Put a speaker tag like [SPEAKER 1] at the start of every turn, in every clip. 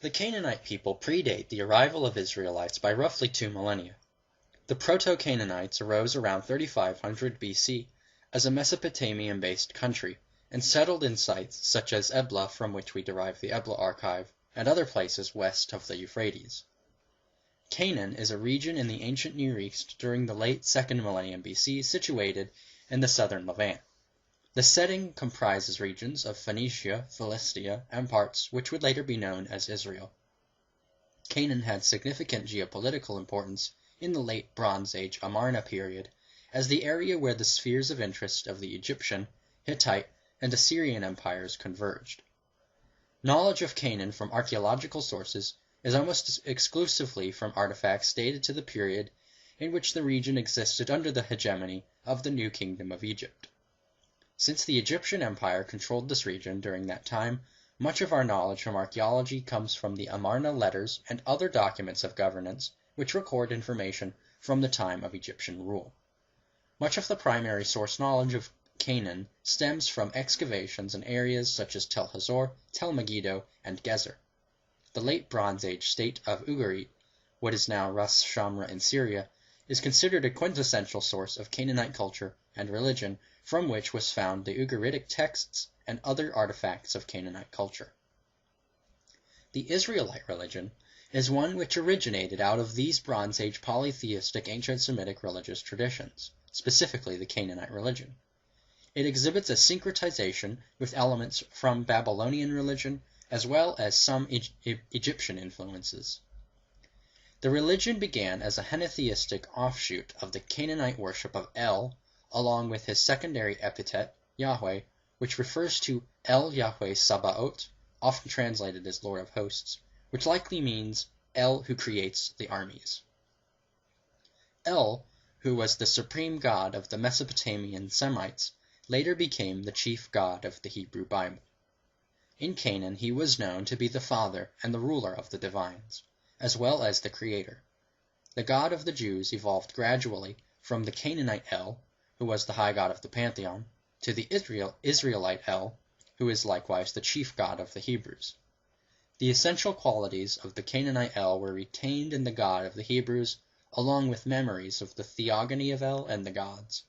[SPEAKER 1] The Canaanite people predate the arrival of Israelites by roughly 2 millennia. The Proto-Canaanites arose around 3500 BC as a Mesopotamian-based country, and settled in sites such as Ebla, from which we derive the Ebla archive, and other places west of the Euphrates. Canaan is a region in the ancient Near East during the late 2nd millennium BC situated in the southern Levant. The setting comprises regions of Phoenicia, Philistia, and parts which would later be known as Israel. Canaan had significant geopolitical importance in the late Bronze Age Amarna period as the area where the spheres of interest of the Egyptian, Hittite, and Assyrian empires converged. Knowledge of Canaan from archaeological sources is almost exclusively from artifacts dated to the period in which the region existed under the hegemony of the New Kingdom of Egypt. Since the Egyptian Empire controlled this region during that time, much of our knowledge from archaeology comes from the Amarna letters and other documents of governance which record information from the time of Egyptian rule. Much of the primary source knowledge of Canaan stems from excavations in areas such as Tel Hazor, Tel Megiddo, and Gezer. The late Bronze Age state of Ugarit, what is now Ras Shamra in Syria, is considered a quintessential source of Canaanite culture and religion, from which was found the Ugaritic texts and other artifacts of Canaanite culture. The Israelite religion is one which originated out of these Bronze Age polytheistic ancient Semitic religious traditions, specifically the Canaanite religion. It exhibits a syncretization with elements from Babylonian religion as well as some Egyptian influences. The religion began as a henotheistic offshoot of the Canaanite worship of El, along with his secondary epithet, Yahweh, which refers to El Yahweh Sabaoth, often translated as Lord of Hosts, which likely means El who creates the armies. El, who was the supreme god of the Mesopotamian Semites, later became the chief god of the Hebrew Bible. In Canaan he was known to be the father and the ruler of the divines, as well as the creator. The god of the Jews evolved gradually from the Canaanite El, who was the high god of the pantheon, to the Israelite El, who is likewise the chief god of the Hebrews. The essential qualities of the Canaanite El were retained in the god of the Hebrews, along with memories of the theogony of El and the gods.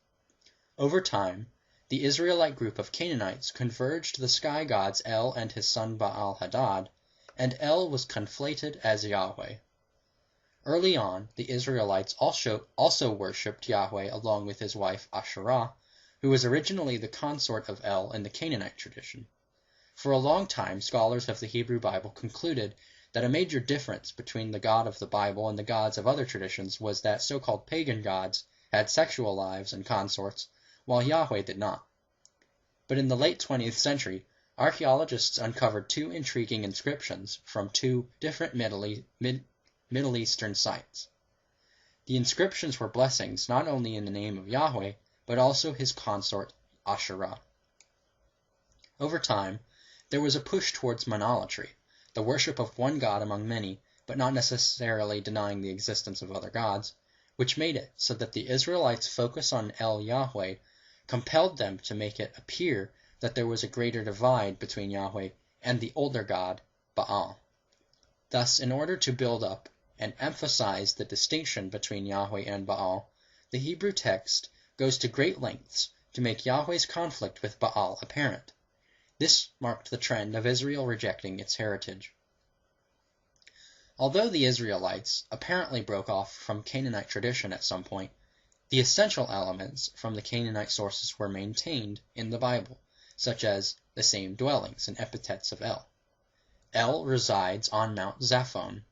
[SPEAKER 1] Over time, the Israelite group of Canaanites converged to the sky gods El and his son Baal-Hadad, and El was conflated as Yahweh. Early on, the Israelites also worshipped Yahweh along with his wife Asherah, who was originally the consort of El in the Canaanite tradition. For a long time, scholars of the Hebrew Bible concluded that a major difference between the God of the Bible and the gods of other traditions was that so-called pagan gods had sexual lives and consorts, while Yahweh did not. But in the late 20th century, archaeologists uncovered two intriguing inscriptions from two different Middle Eastern sites. The inscriptions were blessings not only in the name of Yahweh, but also his consort Asherah. Over time, there was a push towards monolatry, the worship of one god among many, but not necessarily denying the existence of other gods, which made it so that the Israelites' focus on El Yahweh compelled them to make it appear that there was a greater divide between Yahweh and the older god, Baal. Thus, in order to build up and emphasize the distinction between Yahweh and Baal, the Hebrew text goes to great lengths to make Yahweh's conflict with Baal apparent. This marked the trend of Israel rejecting its heritage. Although the Israelites apparently broke off from Canaanite tradition at some point, the essential elements from the Canaanite sources were maintained in the Bible, such as the same dwellings and epithets of El. El resides on Mount Zaphon,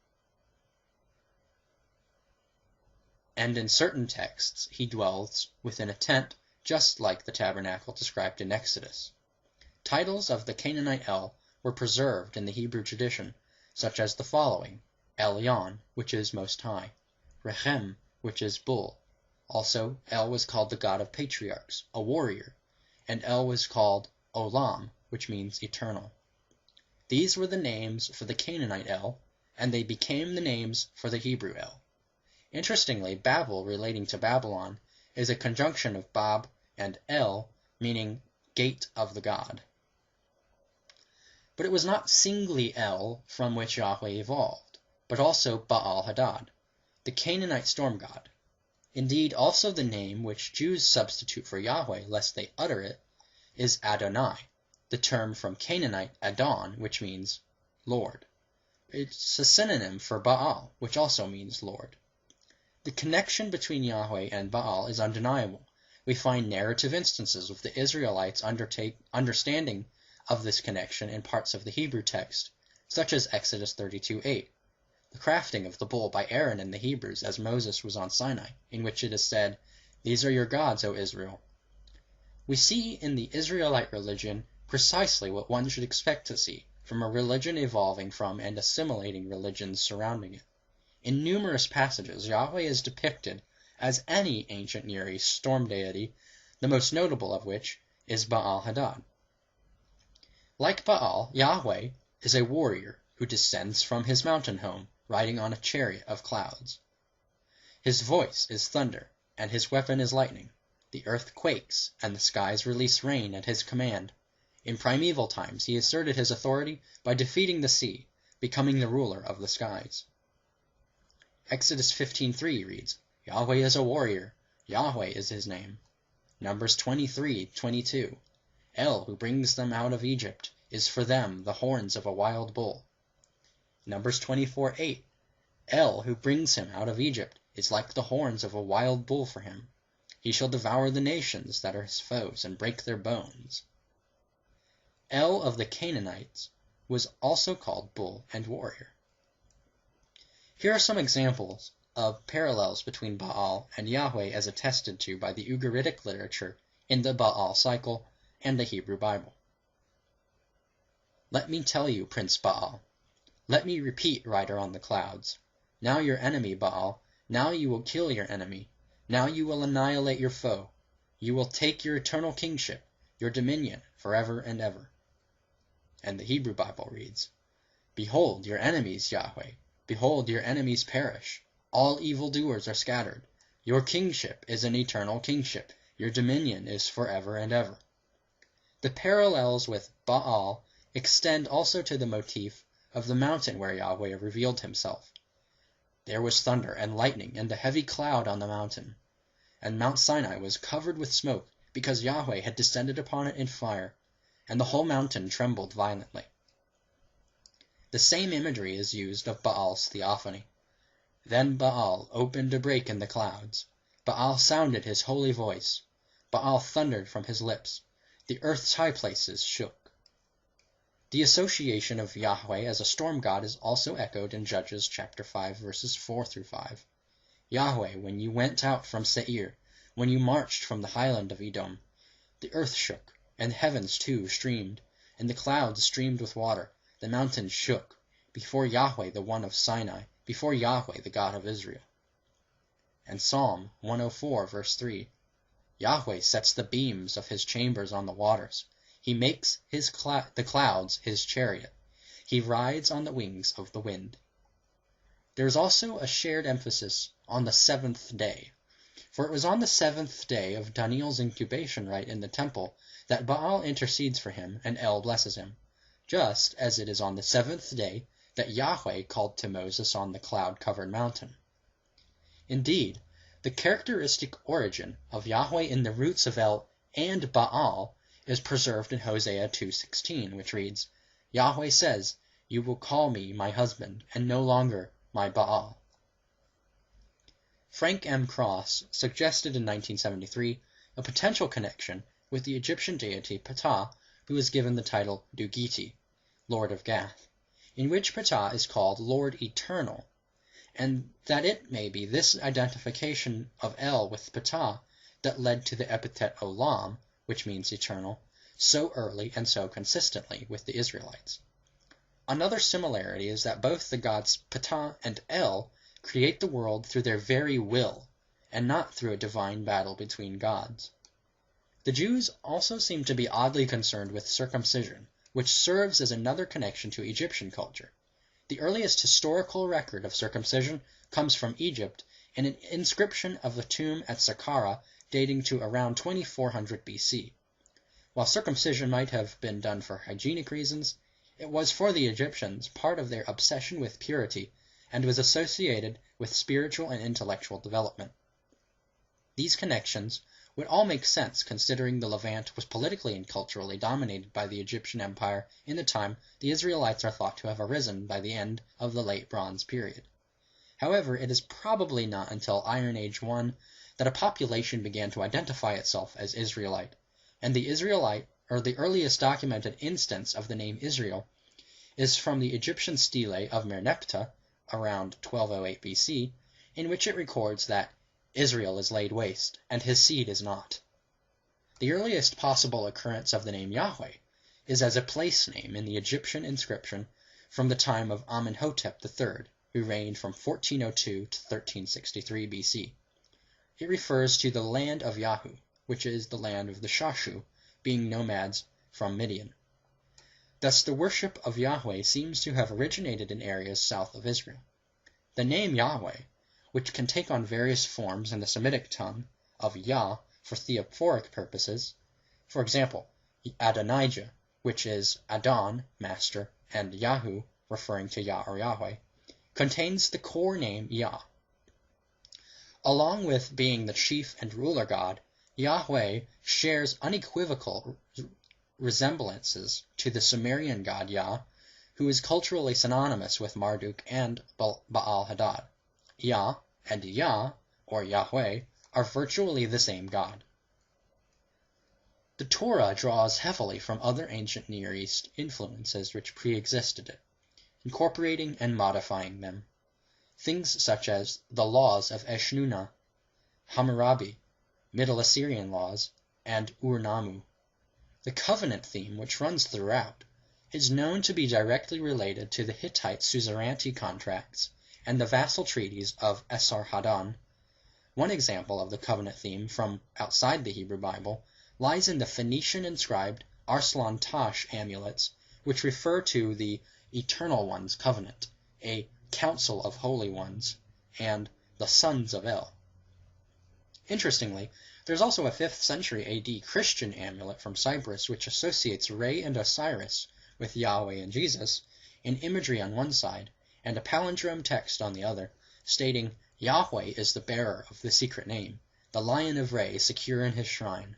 [SPEAKER 1] and in certain texts he dwells within a tent just like the tabernacle described in Exodus. Titles of the Canaanite El were preserved in the Hebrew tradition, such as the following: Elyon, which is Most High; Rechem, which is Bull. Also, El was called the god of patriarchs, a warrior, and El was called Olam, which means eternal. These were the names for the Canaanite El, and they became the names for the Hebrew El. Interestingly, Babel, relating to Babylon, is a conjunction of Bab and El, meaning gate of the god. But it was not singly El from which Yahweh evolved, but also Baal-Hadad, the Canaanite storm god. Indeed, also the name which Jews substitute for Yahweh lest they utter it is Adonai, the term from Canaanite Adon, which means Lord. It's a synonym for Baal, which also means Lord. The connection between Yahweh and Baal is undeniable. We find narrative instances of the Israelites understanding of this connection in parts of the Hebrew text, such as Exodus 32:8, the crafting of the bull by Aaron and the Hebrews as Moses was on Sinai, in which it is said, "These are your gods, O Israel." We see in the Israelite religion precisely what one should expect to see from a religion evolving from and assimilating religions surrounding it. In numerous passages, Yahweh is depicted as any ancient Near East storm deity, the most notable of which is Baal-Hadad. Like Baal, Yahweh is a warrior who descends from his mountain home, riding on a chariot of clouds. His voice is thunder, and his weapon is lightning. The earth quakes, and the skies release rain at his command. In primeval times he asserted his authority by defeating the sea, becoming the ruler of the skies. Exodus 15:3 reads, "Yahweh is a warrior, Yahweh is his name." Numbers 23:22, "El, who brings them out of Egypt, is for them the horns of a wild bull." Numbers 24:8, "El, who brings him out of Egypt, is like the horns of a wild bull for him. He shall devour the nations that are his foes and break their bones." El of the Canaanites was also called bull and warrior. Here are some examples of parallels between Baal and Yahweh as attested to by the Ugaritic literature in the Baal cycle and the Hebrew Bible. "Let me tell you, Prince Baal. Let me repeat, rider on the clouds. Now your enemy, Baal, now you will kill your enemy. Now you will annihilate your foe. You will take your eternal kingship, your dominion, forever and ever." And the Hebrew Bible reads, "Behold your enemies, Yahweh. Behold your enemies perish. All evildoers are scattered. Your kingship is an eternal kingship. Your dominion is forever and ever." The parallels with Baal extend also to the motif of the mountain where Yahweh revealed himself. There was thunder and lightning and a heavy cloud on the mountain, and Mount Sinai was covered with smoke because Yahweh had descended upon it in fire, and the whole mountain trembled violently. The same imagery is used of Baal's theophany. Then Baal opened a break in the clouds. Baal sounded his holy voice. Baal thundered from his lips. The earth's high places shook. The association of Yahweh as a storm god is also echoed in Judges chapter 5, verses 4 through 5. "Yahweh, when you went out from Seir, when you marched from the highland of Edom, the earth shook, and the heavens too streamed, and the clouds streamed with water. The mountains shook, before Yahweh the one of Sinai, before Yahweh the God of Israel." And Psalm 104, verse 3, "Yahweh sets the beams of his chambers on the waters. He makes the clouds his chariot. He rides on the wings of the wind." There is also a shared emphasis on the seventh day, for it was on the seventh day of Daniel's incubation rite in the temple that Baal intercedes for him and El blesses him, just as it is on the seventh day that Yahweh called to Moses on the cloud-covered mountain. Indeed, the characteristic origin of Yahweh in the roots of El and Baal is preserved in Hosea 2:16, which reads, "Yahweh says, you will call me my husband, and no longer my Baal." Frank M. Cross suggested in 1973 a potential connection with the Egyptian deity Ptah, who is given the title Dugiti, Lord of Gath, in which Ptah is called Lord Eternal, and that it may be this identification of El with Ptah that led to the epithet Olam, which means eternal, so early and so consistently with the Israelites. Another similarity is that both the gods Ptah and El create the world through their very will, and not through a divine battle between gods. The Jews also seem to be oddly concerned with circumcision, which serves as another connection to Egyptian culture. The earliest historical record of circumcision comes from Egypt in an inscription of the tomb at Saqqara dating to around 2400 BC. While circumcision might have been done for hygienic reasons, It was for the Egyptians part of their obsession with purity and was associated with spiritual and intellectual development. These connections would all make sense considering the Levant was politically and culturally dominated by the Egyptian Empire in the time the Israelites are thought to have arisen by the end of the Late Bronze period. However, it is probably not until Iron Age I that a population began to identify itself as Israelite, and the earliest documented instance of the name Israel is from the Egyptian stele of Merneptah, around 1208 BC, in which it records that Israel is laid waste, and his seed is not. The earliest possible occurrence of the name Yahweh is as a place name in the Egyptian inscription from the time of Amenhotep III, who reigned from 1402 to 1363 BC. It refers to the land of Yahu, which is the land of the Shashu, being nomads from Midian. Thus the worship of Yahweh seems to have originated in areas south of Israel. The name Yahweh, which can take on various forms in the Semitic tongue of Yah for theophoric purposes, for example, Adonijah, which is Adon, master, and Yahu, referring to Yah or Yahweh, contains the core name Yah. Along with being the chief and ruler god, Yahweh shares unequivocal resemblances to the Sumerian god Yah, who is culturally synonymous with Marduk and Baal-Hadad. Yah and Yah, or Yahweh, are virtually the same god. The Torah draws heavily from other ancient Near East influences which pre-existed it, incorporating and modifying them. Things such as the laws of Eshnunna, Hammurabi, Middle Assyrian laws, and Ur-Nammu. The covenant theme, which runs throughout, is known to be directly related to the Hittite suzerainty contracts and the vassal treaties of Esarhaddon. One example of the covenant theme from outside the Hebrew Bible lies in the Phoenician-inscribed Arslan Tash amulets, which refer to the Eternal One's covenant, a council of holy ones, and the sons of El. Interestingly, there's also a 5th century AD Christian amulet from Cyprus which associates Re and Osiris with Yahweh and Jesus in imagery on one side, and a palindrome text on the other, stating Yahweh is the bearer of the secret name, the Lion of Re secure in his shrine.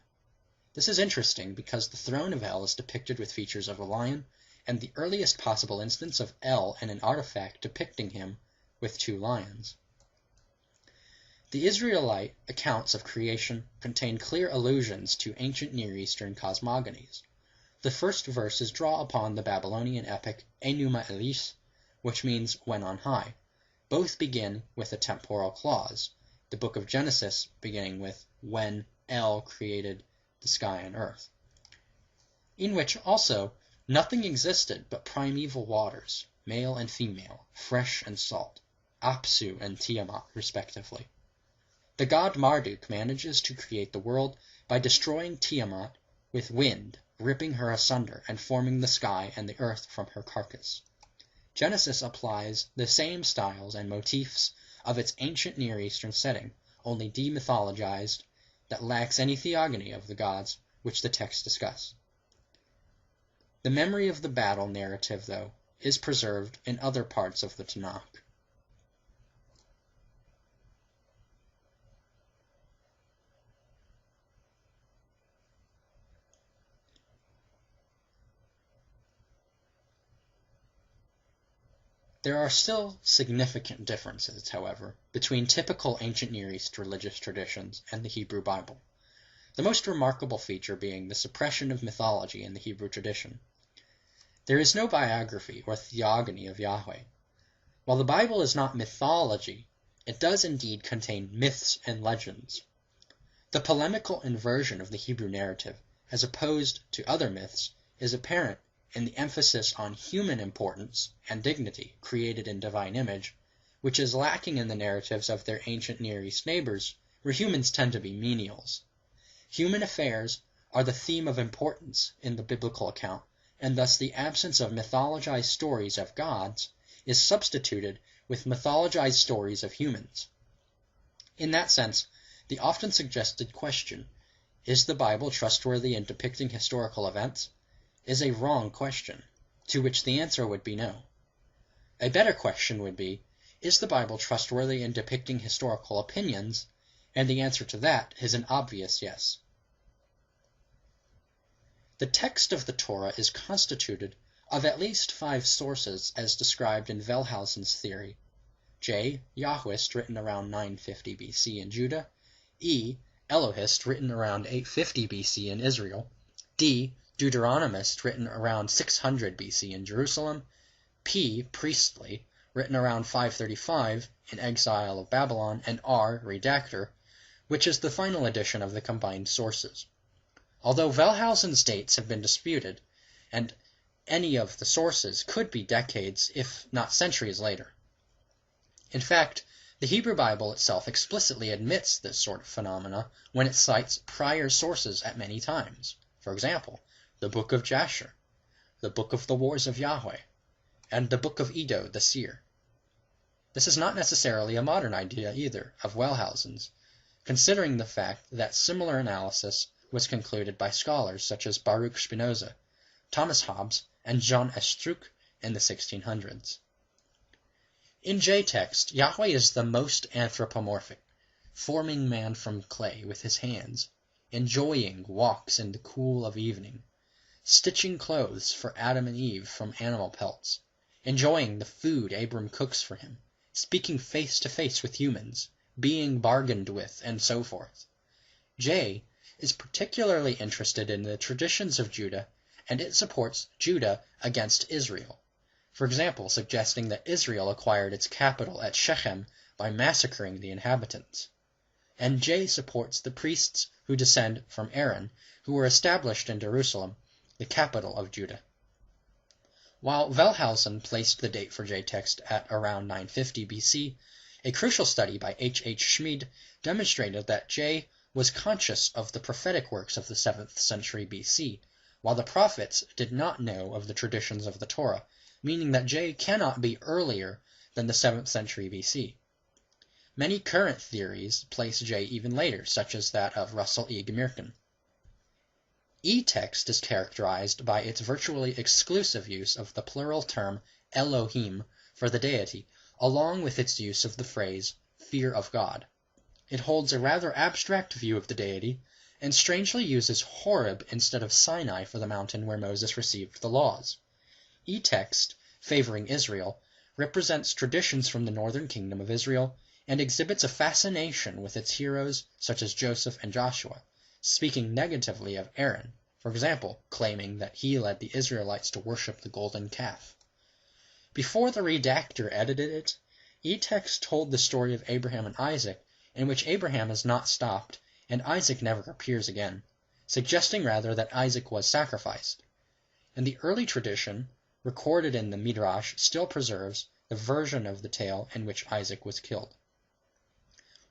[SPEAKER 1] This is interesting because the throne of El is depicted with features of a lion, and the earliest possible instance of El in an artifact depicting him with 2 lions. The Israelite accounts of creation contain clear allusions to ancient Near Eastern cosmogonies. The first verses draw upon the Babylonian epic Enuma Elis, which means when on high. Both begin with a temporal clause, the book of Genesis beginning with when El created the sky and earth, in which also nothing existed but primeval waters, male and female, fresh and salt, Apsu and Tiamat respectively. The god Marduk manages to create the world by destroying Tiamat with wind, ripping her asunder and forming the sky and the earth from her carcass. Genesis applies the same styles and motifs of its ancient Near Eastern setting, only demythologized, that lacks any theogony of the gods which the texts discuss. The memory of the battle narrative, though, is preserved in other parts of the Tanakh. There are still significant differences, however, between typical ancient Near East religious traditions and the Hebrew Bible, the most remarkable feature being the suppression of mythology in the Hebrew tradition. There is no biography or theogony of Yahweh. While the Bible is not mythology, it does indeed contain myths and legends. The polemical inversion of the Hebrew narrative, as opposed to other myths, is apparent in the emphasis on human importance and dignity created in divine image, which is lacking in the narratives of their ancient Near East neighbors, where humans tend to be menials. Human affairs are the theme of importance in the biblical account, and thus the absence of mythologized stories of gods is substituted with mythologized stories of humans. In that sense, the often suggested question, is the Bible trustworthy in depicting historical events, is a wrong question. to which the answer would be no. A better question would be, is the Bible trustworthy in depicting historical opinions? And the answer to that is an obvious yes. The text of the Torah is constituted of at least 5 sources as described in Wellhausen's theory. J. Yahwist, written around 950 BC in Judah. E. Elohist, written around 850 BC in Israel. D. Deuteronomist, written around 600 BC in Jerusalem. P. Priestly, written around 535 in exile of Babylon. And R. Redactor, which is the final edition of the combined sources. Although Wellhausen's dates have been disputed, and any of the sources could be decades, if not centuries later. In fact, the Hebrew Bible itself explicitly admits this sort of phenomena when it cites prior sources at many times. For example, the Book of Jasher, the Book of the Wars of Yahweh, and the Book of Iddo the Seer. This is not necessarily a modern idea either of Wellhausen's, considering the fact that similar analysis was concluded by scholars such as Baruch Spinoza, Thomas Hobbes, and John Estruc in the 1600s. In J-text, Yahweh is the most anthropomorphic, forming man from clay with his hands, enjoying walks in the cool of evening, stitching clothes for Adam and Eve from animal pelts, enjoying the food Abram cooks for him, speaking face to face with humans, being bargained with, and so forth. J is particularly interested in the traditions of Judah, and it supports Judah against Israel. For example, suggesting that Israel acquired its capital at Shechem by massacring the inhabitants. And J supports the priests who descend from Aaron, who were established in Jerusalem, the capital of Judah. While Wellhausen placed the date for J-text at around 950 BC, a crucial study by H. H. Schmid demonstrated that J was conscious of the prophetic works of the 7th century BC, while the prophets did not know of the traditions of the Torah, meaning that J cannot be earlier than the 7th century BC. Many current theories place J even later, such as that of Russell E. Mýricantur. E-text is characterized by its virtually exclusive use of the plural term Elohim for the deity, along with its use of the phrase fear of God. It holds a rather abstract view of the deity, and strangely uses Horeb instead of Sinai for the mountain where Moses received the laws. E-text, favoring Israel, represents traditions from the northern kingdom of Israel, and exhibits a fascination with its heroes such as Joseph and Joshua, speaking negatively of Aaron, for example, claiming that he led the Israelites to worship the golden calf. Before the redactor edited it, E-text told the story of Abraham and Isaac, in which Abraham is not stopped, and Isaac never appears again, suggesting rather that Isaac was sacrificed. And the early tradition, recorded in the Midrash, still preserves the version of the tale in which Isaac was killed.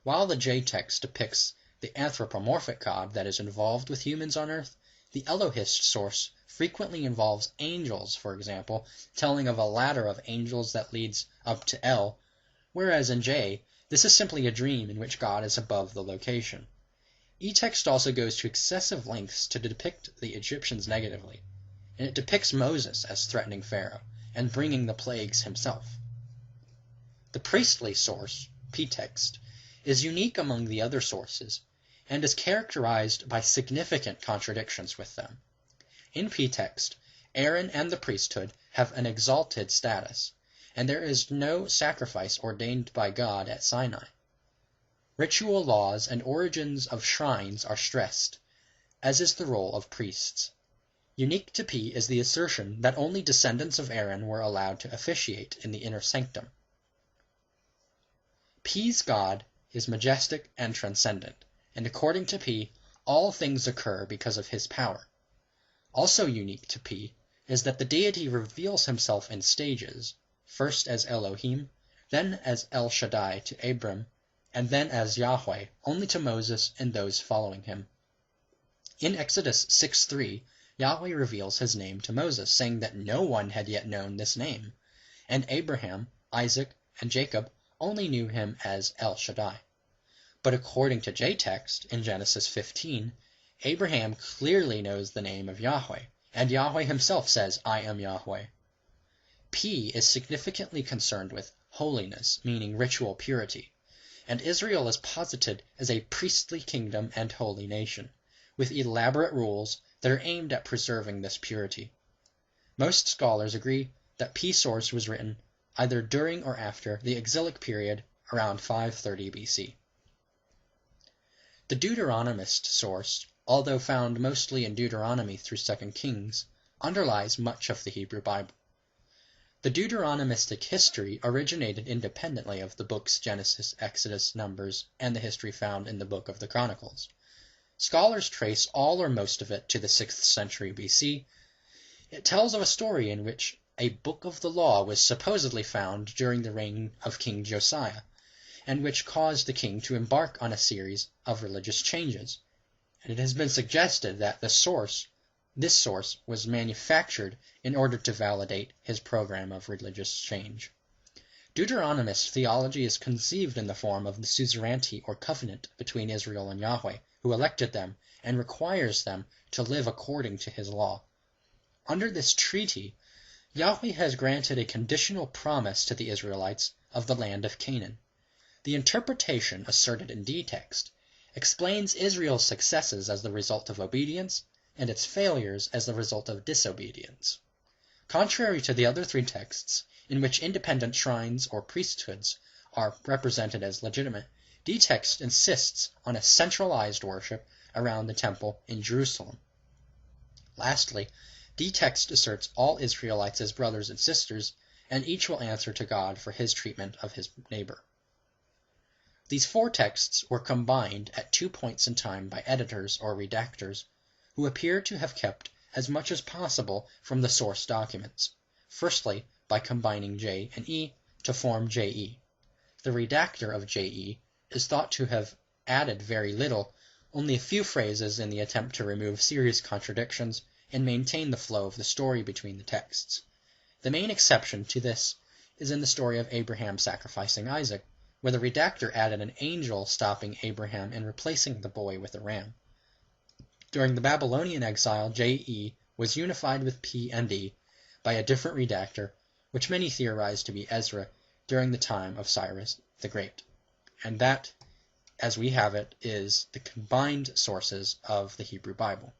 [SPEAKER 1] While the J-text depicts the anthropomorphic God that is involved with humans on earth, the Elohist source frequently involves angels, for example, telling of a ladder of angels that leads up to El, whereas in J, this is simply a dream in which God is above the location. E-text also goes to excessive lengths to depict the Egyptians negatively, and it depicts Moses as threatening Pharaoh and bringing the plagues himself. The priestly source, P-text, is unique among the other sources, and is characterized by significant contradictions with them. In P-text, Aaron and the priesthood have an exalted status, and there is no sacrifice ordained by God at Sinai. Ritual laws and origins of shrines are stressed, as is the role of priests. Unique to P is the assertion that only descendants of Aaron were allowed to officiate in the inner sanctum. P's God is majestic and transcendent, and according to P, all things occur because of his power. Also unique to P is that the deity reveals himself in stages, first as Elohim, then as El Shaddai to Abram, and then as Yahweh only to Moses and those following him. In Exodus 6:3, Yahweh reveals his name to Moses, saying that no one had yet known this name, and Abraham, Isaac, and Jacob only knew him as El Shaddai. But according to J-text, in Genesis 15, Abraham clearly knows the name of Yahweh, and Yahweh himself says, "I am Yahweh." P is significantly concerned with holiness, meaning ritual purity, and Israel is posited as a priestly kingdom and holy nation, with elaborate rules that are aimed at preserving this purity. Most scholars agree that P source was written either during or after the exilic period around 530 BC. The Deuteronomist source, although found mostly in Deuteronomy through 2 Kings, underlies much of the Hebrew Bible. The Deuteronomistic history originated independently of the books Genesis, Exodus, Numbers, and the history found in the Book of the Chronicles. Scholars trace all or most of it to the 6th century BC. It tells of a story in which a book of the law was supposedly found during the reign of King Josiah, and which caused the king to embark on a series of religious changes. And it has been suggested that this source was manufactured in order to validate his program of religious change. Deuteronomist theology is conceived in the form of the suzerainty or covenant between Israel and Yahweh, who elected them and requires them to live according to his law. Under this treaty, Yahweh has granted a conditional promise to the Israelites of the land of Canaan. The interpretation asserted in D text explains Israel's successes as the result of obedience and its failures as the result of disobedience. Contrary to the other three texts, in which independent shrines or priesthoods are represented as legitimate, D text insists on a centralized worship around the temple in Jerusalem. Lastly, D text asserts all Israelites as brothers and sisters, and each will answer to God for his treatment of his neighbor. These four texts were combined at 2 points in time by editors or redactors, who appear to have kept as much as possible from the source documents, firstly by combining J and E to form JE. The redactor of JE is thought to have added very little, only a few phrases in the attempt to remove serious contradictions and maintain the flow of the story between the texts. The main exception to this is in the story of Abraham sacrificing Isaac, where the redactor added an angel stopping Abraham and replacing the boy with a ram. During the Babylonian exile, JE was unified with P and E by a different redactor, which many theorize to be Ezra during the time of Cyrus the Great. And that, as we have it, is the combined sources of the Hebrew Bible.